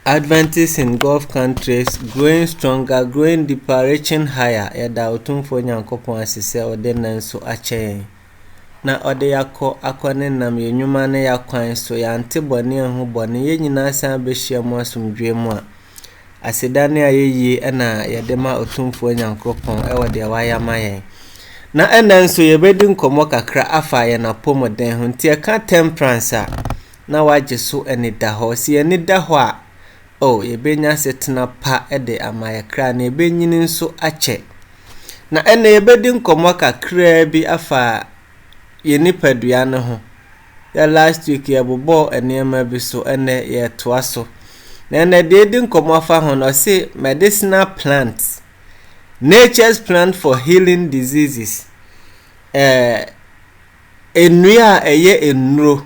Adventist in Gulf countries growing stronger, growing deeper, reaching higher. Yada otumfo nyankopon asise ode nanso ache na ode yakọ akwane nam yenwuma ne yakwan so yante bone ho bone ye nyina san behia mu asomdwe mu a asedane ayeye na yede ma otumfo nyankopon wode wayama yen na enanso yebedi nkomo kakra afa ye na pomoden ho ntie ka temperance a na waje so eni da ho si eni da ho a yebenya setena pa ede amaya kra na ebenyini nso ache na ene yebedi nkomo kakra bi afa ye nipadua ne ho ya last week ya bobo enema bi so ene ye toa so na ene de nkomo afa ho no say medicinal plants, nature's plant for healing diseases. Enua eye enuro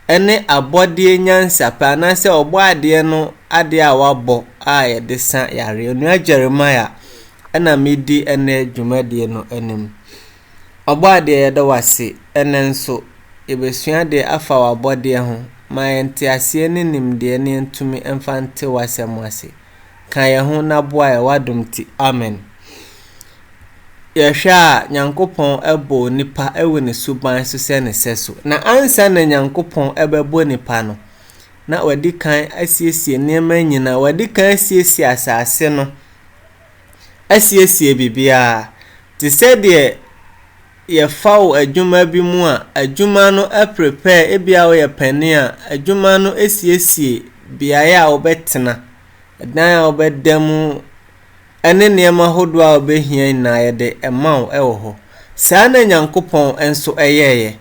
ene abode nyansa pa na se obo ade no ade a wabo a ye de san yare enua Jeremiah ena medi ene dwumade no enim obo ade ye de wase ene nso ebesua de afa wabode ho ma ente ase ne nimde ne ntumi emfante wasem wase kan ye ho na boa ye wadomti amen. Yehwa nyankopon ebo nipa ewe ne suban so se ne seso na ansa na nyankopon ebebo nipa no na wadi kan asiesie niema nyina wadi kan asiesie asase no asiesie bibia ti se de ye fawo adwuma bi mu a adwuma no prepare ebia wo ye pani a adwuma no asiesie biaya a obetena dan a obedam ene niema hodo a obehia na ye de emaw ewo ho saa na nyankopon enso eyeye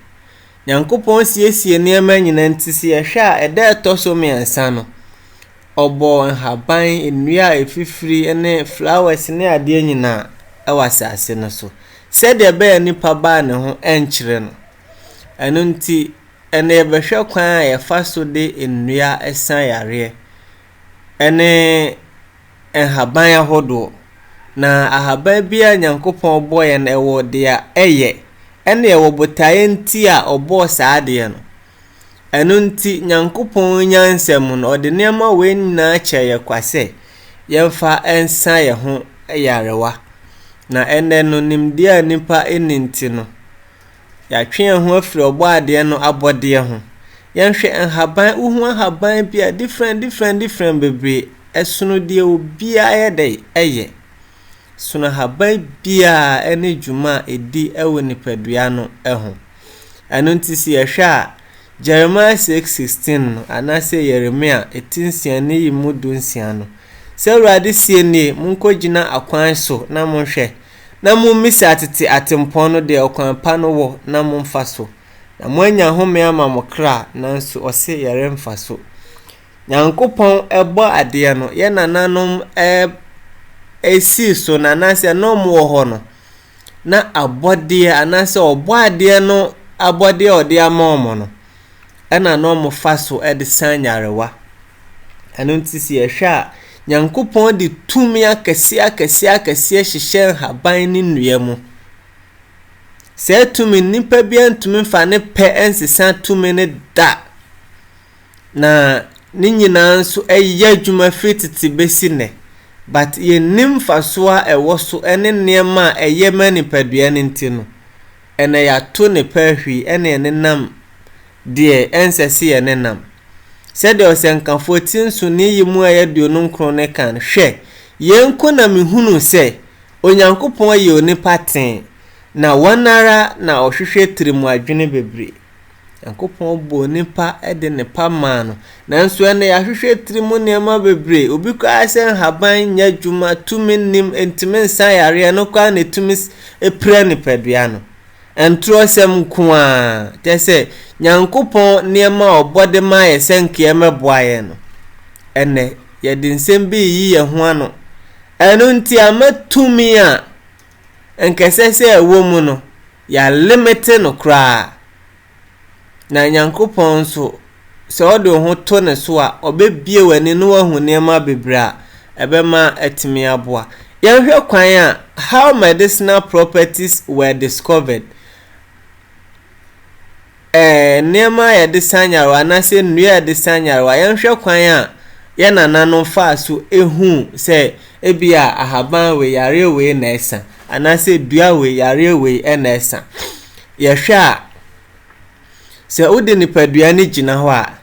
nyankopon siesie niema nyina ntisi ye hwa eda etoso miensa no obo haban enua efifiri ene flowers ne ade nyina ewasase no so sede be nipa ba ne ho enkyere no eno nti ene behwe kwan ye faso de enua esan yare ene haban ahodo na ahaban bia nyankopon boye na ewo de a eye ene ewo botaye nti a obo saade no eno nti nyankopon nyansem no ode niema we nyina kyeye kwase yemfa ensa ye ho yarewa na ene no nimde a nipa eninti no ya twen ho afiri obo ade no abode ho yenhwe enhaban uhu haban bia different bebre esuno de obi ayede eye suno haban bia ene dwuma edi ewo nipadua no eho eno ntisi yehwa Jeremiah 6:16 anase Yeremia etinsia ne yimudu nsia no se urade sie ni munkogina akwan so na monhwe na mummisa atete atempon no de okwan pa no wo na momfa so na moanya home ama mokra nanso ose yare mfa so nyankopon ebo ade no ye nananom esi so nanase no mo ho no na abode anase obo ade no abode ode amaomo no ena no mo faso ede sanyarewa eno ntisi yehwa nyankopon di tumi akese hyehyɛ haban ni nnua mu se tumi nipa bia ntumi fa ne pɛ ensesa tumi ne da na ni nyina nso ɛyɛ adwuma fititi besi ne but ye nim faso a ɛwɔ so ene niema a ɛyɛ ma nipadua ne ntino ene ya to ne pahwi ene ne nam de ensese ye ne nam sede osenkafo tinso ne yimu ayeduo no nkro ne kan hwe yenko na mehunu se onyankopon aye onipa ten na wanara na ohwehwe trimu adwene bebre yankopon bo nipa ede ne pama no nanso ene ya hwehwe trimu niema bebre obi kwa asen haban nya dwuma tumi nim entimen san yare no kwa ne tumi epre ne padua no entro sem kwa tese nyankopon niema obode ma ye senke emeboaye no ene ye de nsem bi yi ye ho ano eno nti amatumi a enkesese ewo mu no ya limit no kra na nyankopon so se ode ho to ne so a obebie wani no wahu niema bebra ebema etimi aboa yenhwe kwan a how medicinal properties were discovered. Niema ya de sanyarwa na se nnua ya de sanyarwa yenhwe kwan a ye nananom fa so ehu se ebia ahaban we yare we na esa anase dua we yare we na esa ye hwe a se odi nipadua ni gina ho a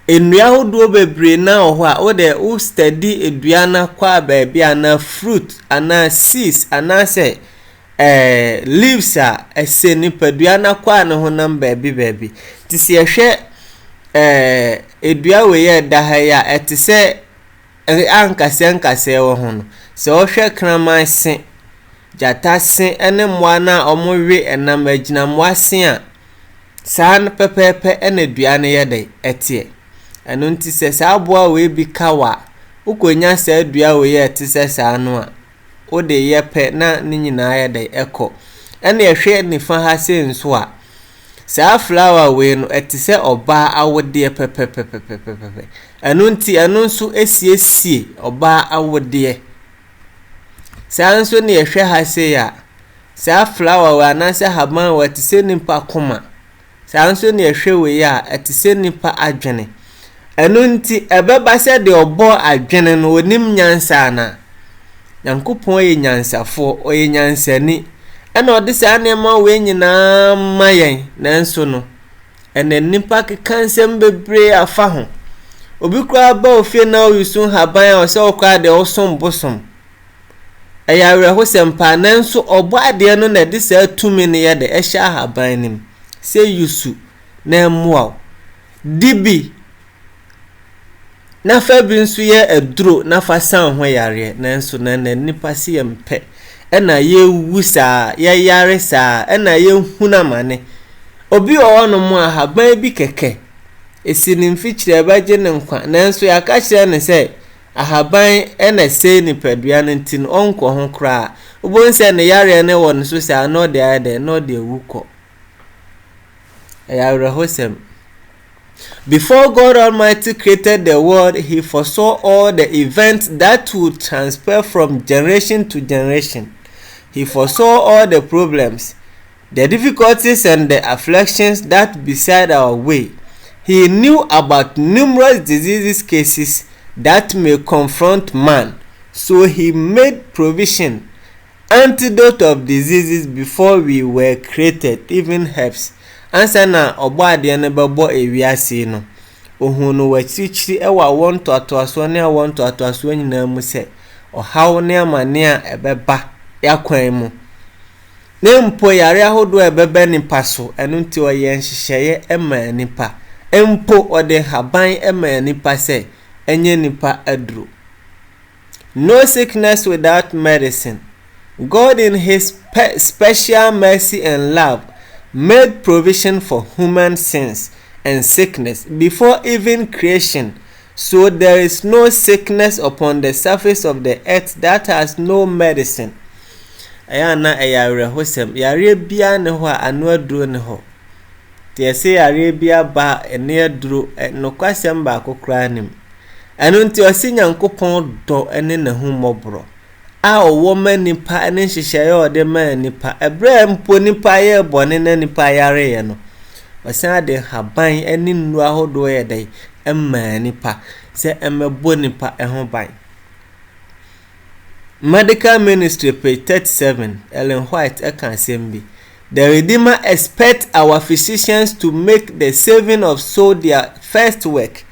enua hodo bebre na ho a wo de wo study edua na kwa ba bia na fruit ana seeds ana se leaves a ese nipadua na kwa ne ho nam baby ti se ye hwe edua we ye da ha ya etise ankase wo ho no se wo hwe kraman se jata se ene moa na omowe enam agina moa se a san pepepe ene dua ne ye de etie eno nti se sa aboa we bi kawa ukonya se dua we ye etise sa no a o de ye pe na ni nyina ye de eko ene ehwe ni fa ha se nso a sa flower we no etise oba awode pepepepepepe eno nti eno nso esiesie oba awode sa nso ne ehwe ha se ya sa flower we anase haban we etise nimpa koma sa nso ne ehwe we ya etise nimpa adwene eno nti ebeba se de obo adwene no onim nyansa na Nyankopon ye nyansafo oye nyansani ena ode sa anema we nyina mayen nanso no ene nipa kekansem bebre afa ho obi kura ba ofie na oyusun haban o se okwa de osom bosom ayawre ho sempa nanso obo ade no na de sa tumi ne ye de ehya haban nim se yusu na emwa dibi na fa bi nso ye aduro na fa san ho yare nanso na nipa se yempe ena ye wusa ye yare sa ena ye huna mane obi ono mo ahaban bi keke esini mfikyire baje ne nkwa nanso ya ka kire ne se ahaban ena se ni padua ne ntin onko ho kra obonse ne yare ne won so sa no de ade no de wuko ayawre hosem. Before God Almighty created the world, he foresaw all the events that would transfer from generation to generation. He foresaw all the problems, the difficulties and the afflictions that beset our way. He knew about numerous diseases cases that may confront man, so he made provision, antidote of diseases before we were created, even herbs. Ansa na obo ade ne bebo ewiase no ohunu wachichiri ewa wonto atoaso ne wonto atoaso nyina mu se ohaw ne amane a ebeba yakwan mu ne mpo yare ahodo ebebe nipa so eno nti oye nhyehyeye ema nipa empo ode haban ema nipa se enye nipa aduro. No sickness without medicine. God in his special mercy and love made provision for human sins and sickness before even creation, so there is no sickness upon the surface of the earth that has no medicine. Ayana ayare hosem yare bia ne ho anu aduro ne ho te se yare bia ba ene aduro no kwasem ba kokra nim enu nti osi Nyankopon do ene ne hu mobro a owo manipa ene hyehyeye ode manipa ebre mpo nipa ye bone na nipa yare ye no osan de haban ene nnu ahodo ye dai emma nipa se emebo nipa ehon ban. Medical Ministry page 37 Ellen White can say the Redeemer expects our physicians to make the saving of soul their first work.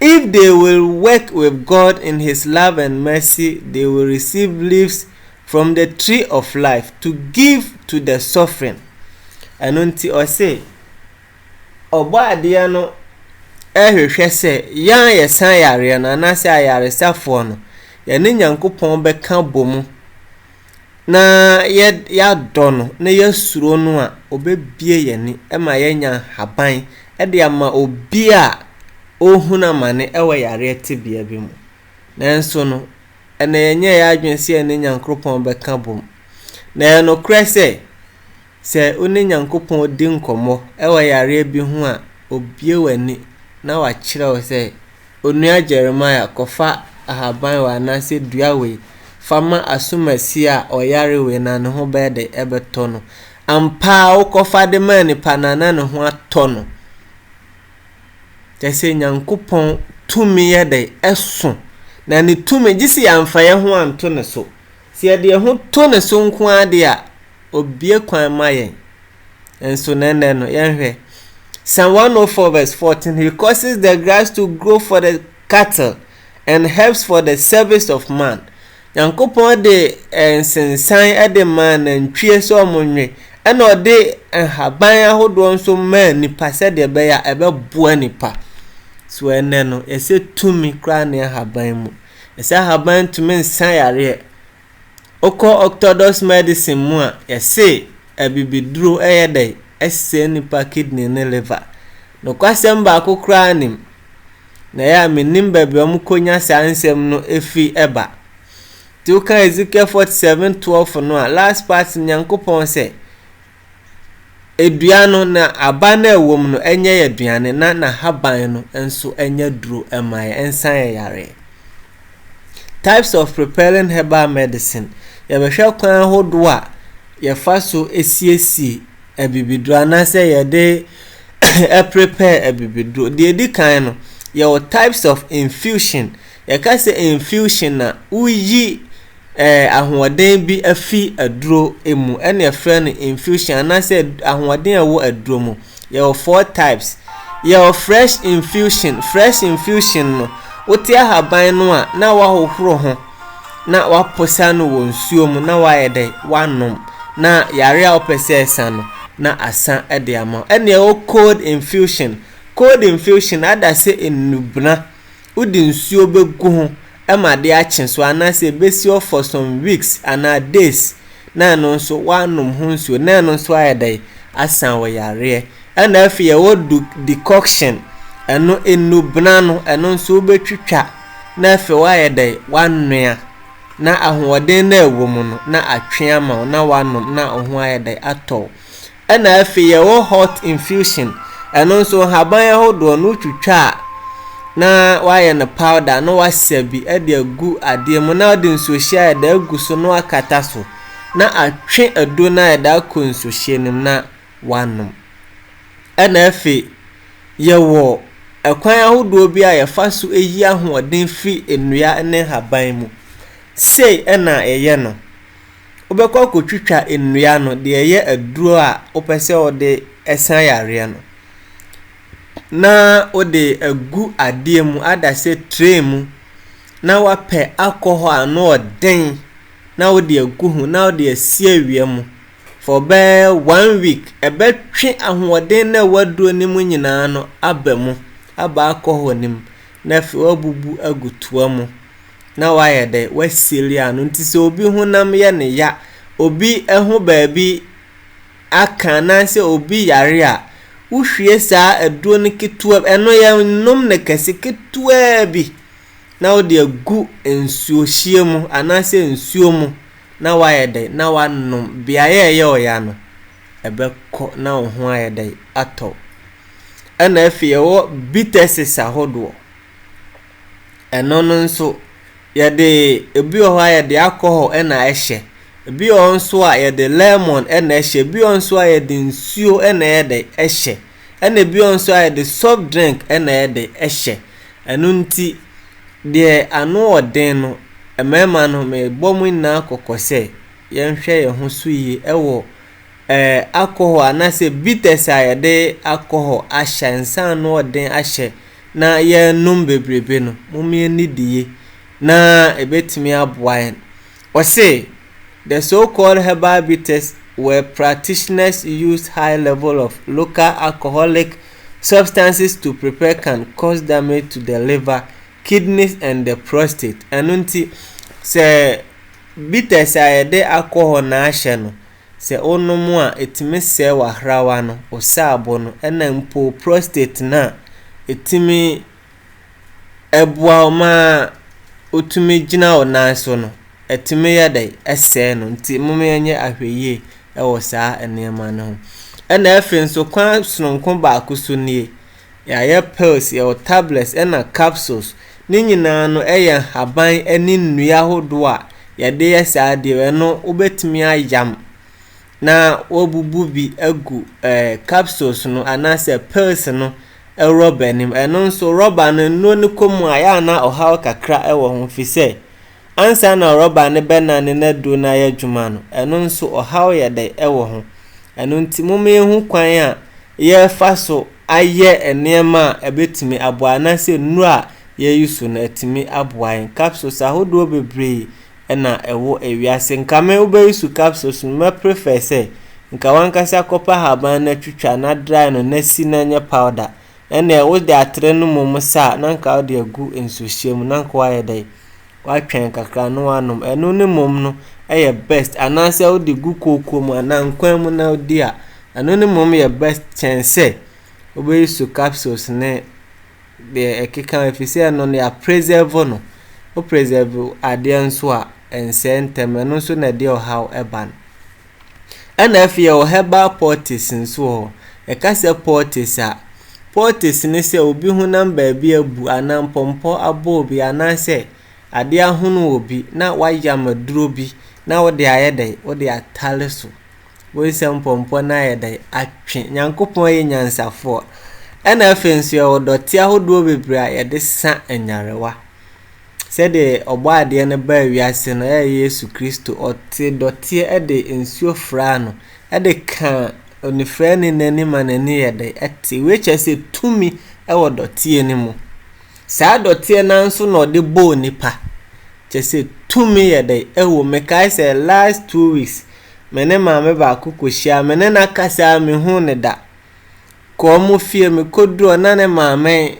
If they will work with God in his love and mercy, they will receive leaves from the tree of life to give to the suffering. And until I say, Oba adiano ehwehwe se yan yesan yare na na se ayare safo no ye ne Nyankopon beka bomu na ya dono na ya suro no a obebie ye ni ema ye nya haban e de ama obi a ohuna mane ewe yare tibia bi mu nanso no ene yenye ya adwense ye ne Nyankopon beka bomu na no krese se oni Nyankopon di nkomo ewe yare bi hu a obie wani na wa kire wo se onua Jeremiah kofa ahaban wa na se dua we fama asumasi a oyare we na ne ho bede ebeto no ampa ukofa de mani panana ne ho ato no te se Nyankopon tumi yɛde ɛso na ne tumi gisi yɛmfa yɛ ho anto ne so si yɛde yɛ ho to ne so nko ade a obie kwan ma yɛn enso nene no yɛnhwɛ Psalm 104 verse 14 he causes the grass to grow for the cattle and herbs for the service of man. Nyankopɔn de nsensan ede man nantwie so omonwe ena ode haban ahodo nso man nipa se de be ya ebeboa nipa so ene no ese tumi kra na haban mu ese haban tumi nsan yare oko orthodox medicine mu a yese abibiduro eyede ese nipa kidney ne liver no kwasem ba akokra anim na ya menim baabi omukonya sansem no efi eba tu kan Ezekiel 47:12 no a last part Nyankopɔn se eduano na aba na ewom no enye eduane na haban no enso enye duro emaye ensan yare. Types of preparing herbal medicine yɛbɛhwɛ kwan hodo a yɛfa so esiesie abibiduro anase yɛde prepare abibiduro de edi kan no your types of infusion yɛka se infusion na uyi ahoɔden bi afi aduro emu ɛna yɛfrɛ no infusion anase ahoɔden a wo aduro mu your 4 types your fresh infusion no wote ahaban no a na wahohoro ho na waposa no wɔ nsuo mu na wayɛde wanom na yare a opese esa no na asa ede ama ene o cold infusion adase enubna udi nsuo begu ho ema de ache so anase besi for some weeks ana days na no so wanom ho nsuo na no so ayɛde asa wɔ yare ena afi ye wo decoction eno enubna no eno nso betwitwa na afi wayɛde wannoa na ahoɔden na ewo mu no na atwe ama na wanom na oho ayɛde atɔ ena afi ye wo hot infusion eno nso haban ahodo no twitwa na waye na powder no wasabi ade agu ade mu na ode nso hia ade agu so no akata so na atwe ado na ade akonso hienim na wanom ena afi ye wo ekwan ahodo bi a ye fa so eyi ahoɔden fi enua ne haban mu sei ena eye no obekọ kotwitwa enua no de eye aduro a opese ode esan yare no na ode agu ade mu adase tray mu na wape alcohol no oden na ode agu hu na ode asie awie mu for be 1 week ebetwe ahoɔden na waduro ni mu nyina no abamu aba alcohol nim na fi obubu agutua mu na wayɛde wasili anu nti se obi honam ye ne ya obi eho baabi aka na se obi yare a uhwie saa aduro ne ketua eno ye nom ne kase ketua bi na ode agu ensuo hie mu anase ensuo mu na wayɛde na wanom bia ye oya no ebekɔ na ho ayɛde atɔ ana afi ye wo bitters ahodo eno no nso yɛde ebi ho ayɛde alcohol ena ehye ebi onso a yɛde lemon ena ehye ebi onso a yɛde nsuo ena yɛde ehye ena ebi onso a yɛde soft drink ena yɛde ehye enu nti de ano ɔden no emema no me bomu na kokose yɛnhwɛ yɛ ho so yi ɛwɔ alcohol anase bitters a yɛde alcohol ahye nsan no ɔden ahye na yɛ nom bebrebe no mumie nidie na ebetimi aboaen ose the so-called herbal bitters where practitioners use high level of local alcoholic substances to prepare can cause damage to the liver, kidneys and the prostate. Anunti se bitters ayede alcohol na ahye no se onomu a etimi se wahrawa no osabo no ena mpo prostate na etimi ebua ma otumi gina onanso no etimi yade ese no nti mumenye ahweye ewo saa enema no ena efe nso kwan sononko ba akuso nie ya pills ya tablets ena capsules ni nyina no eye haban eni nnua hodo a yade yesa de no obetimi ayam na obubu bi agu capsules no anase pills no rubber nim eno nso rubber no no ne komu aya na ohaw kakra ewo ho fi se ansa na rubber ne bena ne na do na ya dwuma no eno nso ohaw ye de ewo ho eno nti mome hu kwan a ye fa so aye enema ebetimi aboa na se nu a ye yusu na etimi aboa capsules ahodo bebre na ewo ewiase nkame obeyusu capsules me prefer say nka wankasa kopa haban na twitwa na dry no na si na nya powder ene wo de atre no mum sa na nka wo de agu ensuhiem na nka wa ye dai wa twen kakra no wanom eno ne mum no eye best anase wo de gu kokom na nkwan mu na odi a eno ne mum ye best chance obeyusu capsules ne de ekeka efise no ya preserve no o preserve ade nso a ensentem eno so na de how eban ana afie o herbal poultice nso ho ekase poultice a poultice ne se obi hu number bi abu anampompo abo obi anase ade ahunu obi na wayam aduro bi na wo de ayedai wo de atale so wo nsempompo na ayedai atwe nyankopon ye nyansafo ana afie nso o doti ahodo bebre a ye de sa enyarewa sede obo ade ne ba wiase no Yesu Kristo ote doti de ensuo fra no de ka onifra ni nani manani yede ete weche se tumi ewo doti ni mu saa doti na nso no de bo nipa chese tumi yede ewo mekai se last 2 weeks mene maame ba kokohia mene na kasa me hu ne da ko mu fie me kodro na ne maame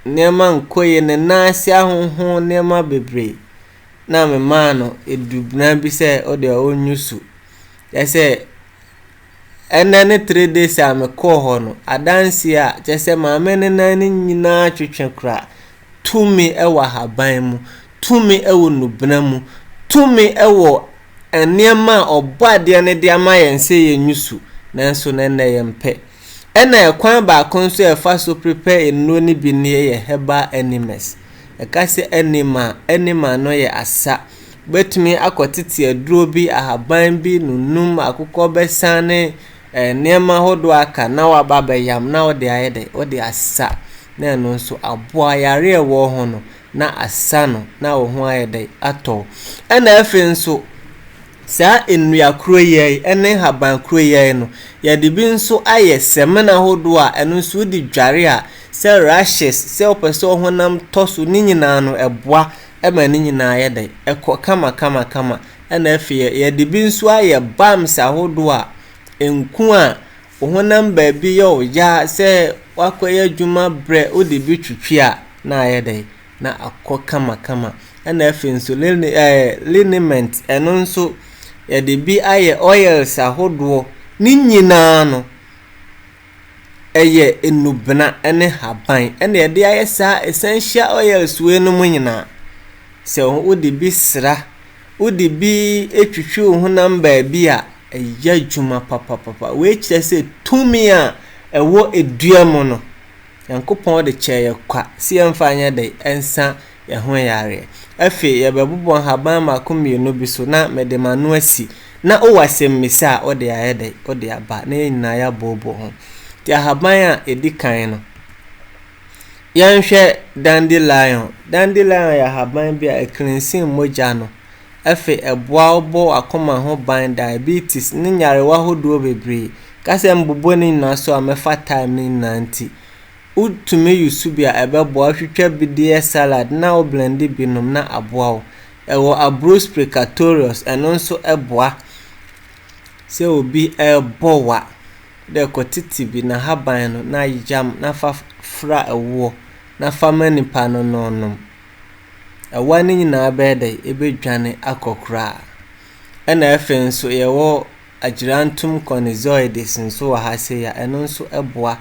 nema nkoye ne nasi ahonhon nema bebre na me mano edubna bi se ode onyusu yese enane 3 days a me ko ho no adansi a yese maame ne nani nyina twetwe kra tumi ewa haban mu tumi ewo nubna mu tumi ewo enema obade ne de amayense yenyusu nanso ne na yempe ena ekwan ba konso e fa so prepare eno ni bi ne ye herbal animals ekase anima no ye asa betumi akotete aduro bi ahaban bi nunum akukọ besane nema hodo aka na wababa yam na ode ayede ode asa na eno nso aboa yare ewo ho no na asa no na wo ho ayede ato ena efe nso saa enua kroye ene haban kroye no ya de bi nso aye semena hodo a eno nso di dware a se rashes se opeso honam toso ni nyina no eboa ema ni nyina ayede ekọ kama ena efe ya de bi nso aye bams ahodo a enku a honam ba bi yo ya se wakoye adwuma bre odi bi twitwi a na ayede na akọ kama ena efe nso liniment eno nso ya de bi aye oils ahodo ni nyina no eye enubna ene haban ene de aye sa essential oils we no nyina se wo de bi sra wo de bi etwitwi ho namba bi a eya dwuma papa we kire se tumi a ewo eduam no yankopon de cheye kwa si emfanya de ensa ye ho yare afi ye bebobon haban makomienu bi so na medemanu asi na o wasem misa o de ayede o de aba na nyina ya bobo ho ti haban a edikan no yanhwe dandelion ya haban bi a ekrensin moja no afi eboa obo akoma ho ban diabetes ni nyarewa hodo bebre kasem bobo ni na so amefa time ni nanti utumi yusubia ebeboa hwetwa bidie salad na o blend binum na aboa ewo Abrus precatorius eno nso eboa se obi ebowa de kotiti bi na haban no na yam na fra ewo na famani pano nonom ewani nyina bede ebedwane akokra ena efe nso yewo agirantum conizoides nso wa hase ya eno nso eboa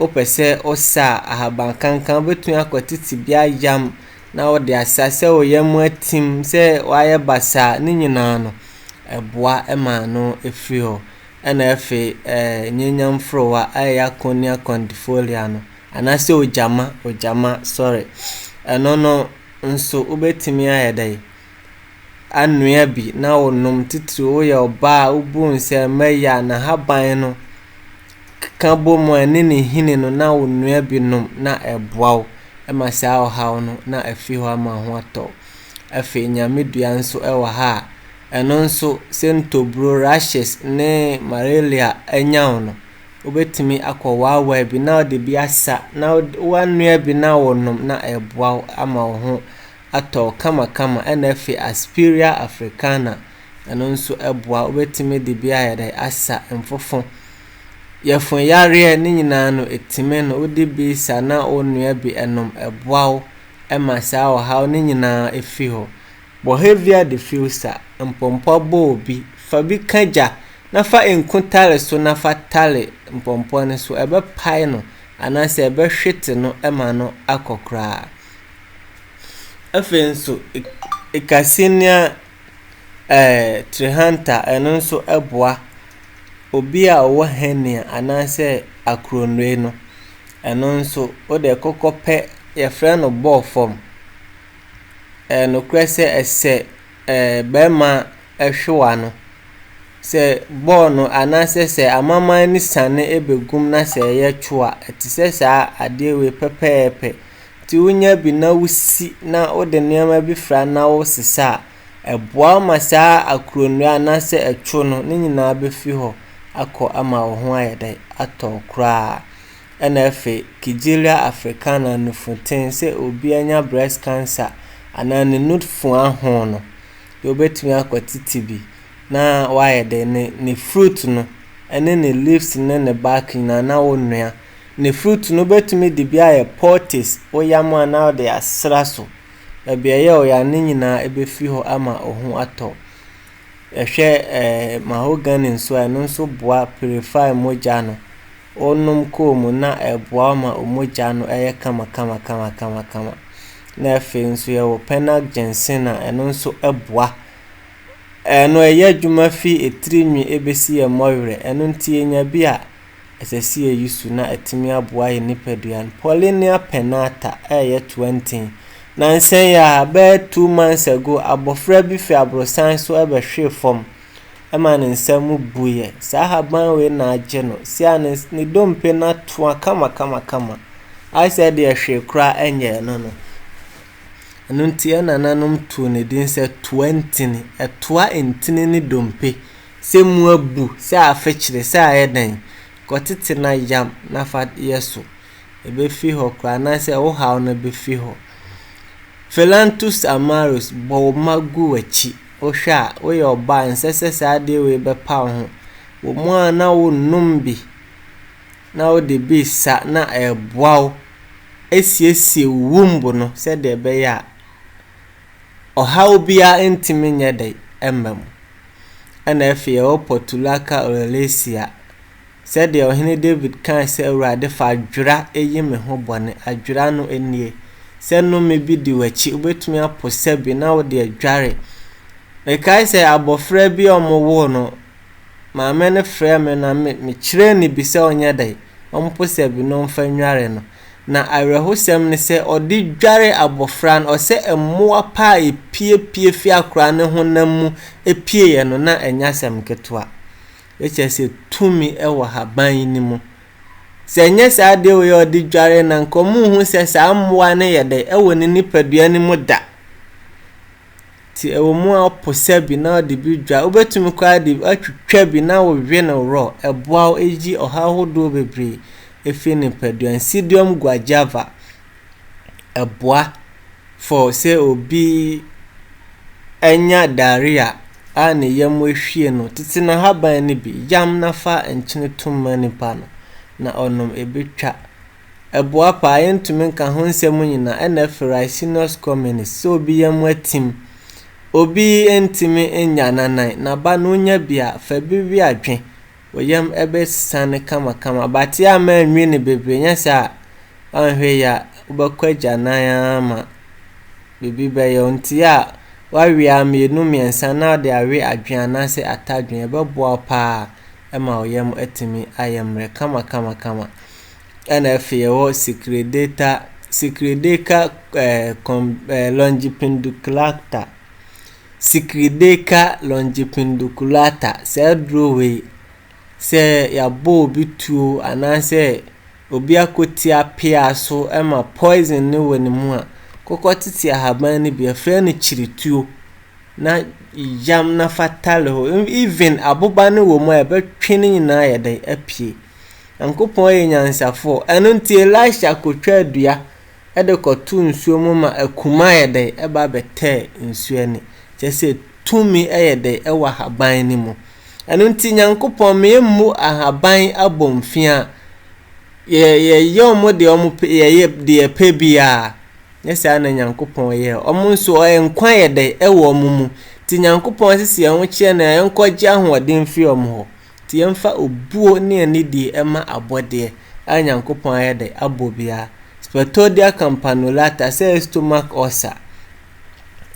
opese osa ahaban kankan betun akotiti bia yam na ode asase oyam atim se waye basa ni nyina no eboa ema no efio ena efe nyanyam frowa aya konia condifolia no anase ojama sorry eno no nso obetimi ayedai anua bi na onum titiri oya oba ubu nse meya na haban no ka bomu ani ne hine no na wonua binom na eboaw ema saa ohaw no na afi ho ama ho atɔ afi nyamedua nso ɛwɔ ha ɛno nso sentobro rashes ne malaria anya no obetimi akɔwawa bi na ode bi asa na wanua bi na wonom na eboaw ama ho atɔ kama ɛna afi aspiria africana ɛno nso ɛboa obetimi de bi ayɛdɛ asa mfofo yɛfon yare ne nyinaa no etime no odi bi sa na onua bi enom eboaw ema saa ohaw ne nyinaa efi ho behavior diffuser mpompo bo bi fa bi kaja na fa enkutale so na fa tale mpompo ne so ebe pai no anase ebe hwete no ema no akokra afenso ikasinia trihanta eno nso eboa obi a wo henia anase akronwe no eno nso o de kokope ye friend no ball form no krese ese bema ehwewa no se ball no anase se amama ni sane ebegum na se ye twua etise saa ade we pepepe ti unya bi na wusi na o de niam bi fra na wo sisa eboa ma saa akronwe anase etwo no ni nyina befi ho akọ ama wo ho ayedai atọ kra NFA Kigelia Africana no fonten se obi anya breast cancer ana ne nutfu ahọ no yo betumi akwatiti bi na wayedai ne fruit no ene ne leaves ne bark na wonua ne fruit no betumi de bi aye poultice oyamo na de asra so ebe ye o ya ne nyina ebefi ho ama ohun atọ ehwe mahogany nso eno nso boa purify moja no onum komu na eboa ma omoja no eye kama na efe nso ye wo penal ginseng na eno nso eboa eno eye adwuma fi etirinwi ebesi ye moyre eno ntie nya bi a esesi ye yusu na etimi aboa ye nipaduan Paullinia pennata eye 20 na nsen ya be 2 months ago abofra bi fi abrosan so ebe hwe fom ema ne nsam buye sahaban we na age no sia ne dompe na toa kama I said de hwe kra enye no anu ntie nananom tu ne din se 20 ni etoa entini ni dompe se mu abu se afekire se ayedan kotete na yam na fa yeso ebe fi ho kra na se wo hawo na be fi ho Philanthus amaros bo magu wachi ohwa wo ye oba nsese saade we be pa ho wo mu ana wo numbi na wo de bi sa na eboaw esiesie wumbu no se de be ya ohaw bia entimi nyedai emmem ana efie o potulaka orelesia se de ohene David kan se awurade fa adwura eyi me ho bone adwura no enie se no me bi di wachi obetumi aposa bi na wo de adware kai se abofra bi omowo no ma me ne frɛ me na me kyerɛ ni bi se onye dai omposa bi no mfa nware no na awrehosem ne se odi dware abofra no se emmoa pa epie fi akora ne honam epie ye no na enyasem ketoa eche se tumi ewo haban ni mu se nye sa de we odi dware na nkomu hu se sa ammoa ne ye dai ewo ni nipadua ni mu da ti ewo mu aposa bi na odi bi dwa obetumi kwa de atwitwa bi na wo hwe no ro eboa eji ohahodo bebre efi nipadua Nsidium guajava eboa for se obi enya diarrhea a ne yam ehwie no titi na haban ni bi yam na fa enchine tumma nipa no na onom ebetwa eboa pa yentumi nka ho nsem nyina ena Medicinal communist so obi yam atim obi entimi enya nanan na ba no nya bia fa bibi adwen oyam ebe sane kama bati ama nwi ne bebre nya sa anhwe ya ubakwaja nan ama bibi be yo ntia wawi amienu miensa na de awe adwen anase atadwen ebeboa pa ema oyam atimi ayemre kama ena efewo secredeca longipendiculata sedrowe se ya bo bitu anase obi akoti apia so ema poison ne woni mu a kokotiti ahaban ne bi afra ne chirituo na yam na fatal ho even aboba ne wo mu a betwene nyina ya dai apie ankopon ye nyansafo eno nti Elisha kotwa adua ede kotu nsuo mu ma akuma ya dai eba bete nsuo ne kyese tumi eyede ewa haban ni mu eno nti nyankopon me mu ahaban abomfia ye yomo de omo ye de pebia yesa na nyankopon ye omo nso enkwan yede ewo omo mu ti nyankopon sisi enwo kye na enkogye ahoden fi omo ho ti yemfa obuo ne anidi ema abode a nyankopon yede abobia spetodia campanulata say stomach ulcer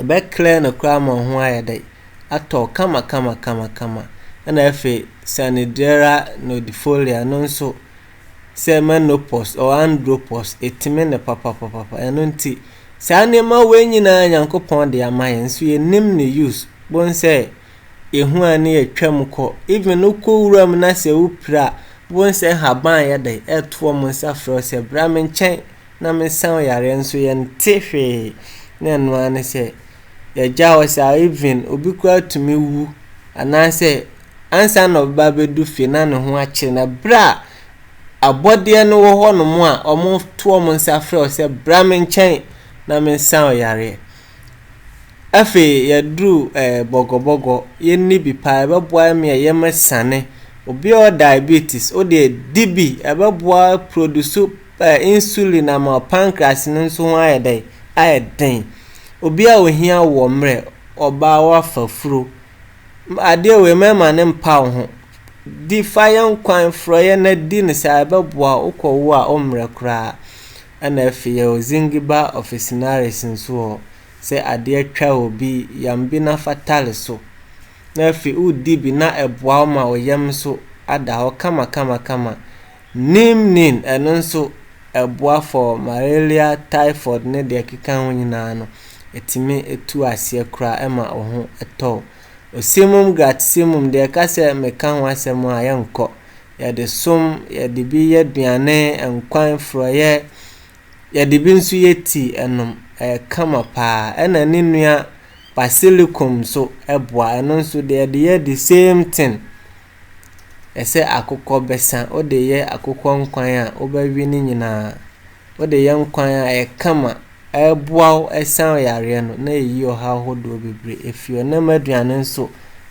be clear no kra ma ho ayede ato kama na efe sanidera nodifolia no nso se menopause or andropause etime ne papa eno nti sane ma wenyina nyankopon de amaye nso ye nim ne use bon se ehu ani etwam ko even no ko wuram na se upra bon se haban yede eto mo safro se bra me nchen na me san yare nso ye ntefe na no ane se ya jawo sa even obi kwa tumi wu anase ansa no babedu fi na ne ho ache na bra abode no wo ho no mu a omo to omo nsafre o se bra me nchen na me san yare afi ya dru bogobogo ye ni bi pa beboa me ye mesane obi o diabetes o de dibi beboa produce insulin na ma pancreas nso ho ayedai ayeden obi a ohia wo mre oba wa fafuro ade we mema ne mpa ho di fire kwan froye na di ne sa beboa ukowo a omre kra ana afi ya ozingiba officinaris nso se ade atwa obi yambi na fatal so na afi udi bi na eboa ma oyam so ada ho kama nin eno nso eboa for malaria typhoid ne de keka ho nyina no etimi etu ase kra ema oho eto osimum gratsimum de kase meka ho asem a yenko ya de som ya de bi ye duane enkwan froye ya de bi nsu yeti enom kama pa ena ninua basilicum so eboa eno nso de ye the same thing ese akukọ besa o de ye akukọ nkwan a obawi ni nyina o de ye nkwan a kama eboa esan yare no na eyi o ha hodo bebre efio na maduane nso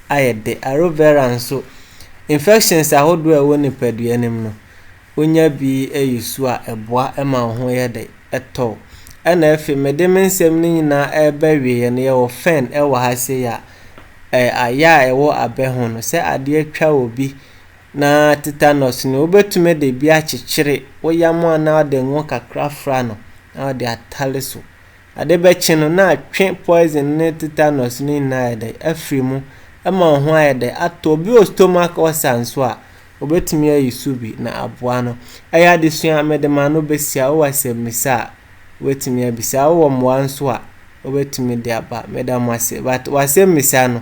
ayede aloe vera nso infections ahodo a woni paduanem no onya bi eyisu a eboa ema ho ye de eto ana efe medemensem ni nyina ebawie ye ne ye wo fen ewo ha se ya aya ewo abeho no se ade atwa obi na tetanus ni obetume de bi akyekere woyamo na de ngo kakra fra no na de atale so ade beche no na atwe poison ne tetanus ni na de afrimu ama ho ayede ato bi o stomach ulcer nso a obetumi ayisu bi na aboa no aya de sua medema no besia o wasemisa wetumi abisa wo mo anso a obetumi de aba medamase but wasemisa no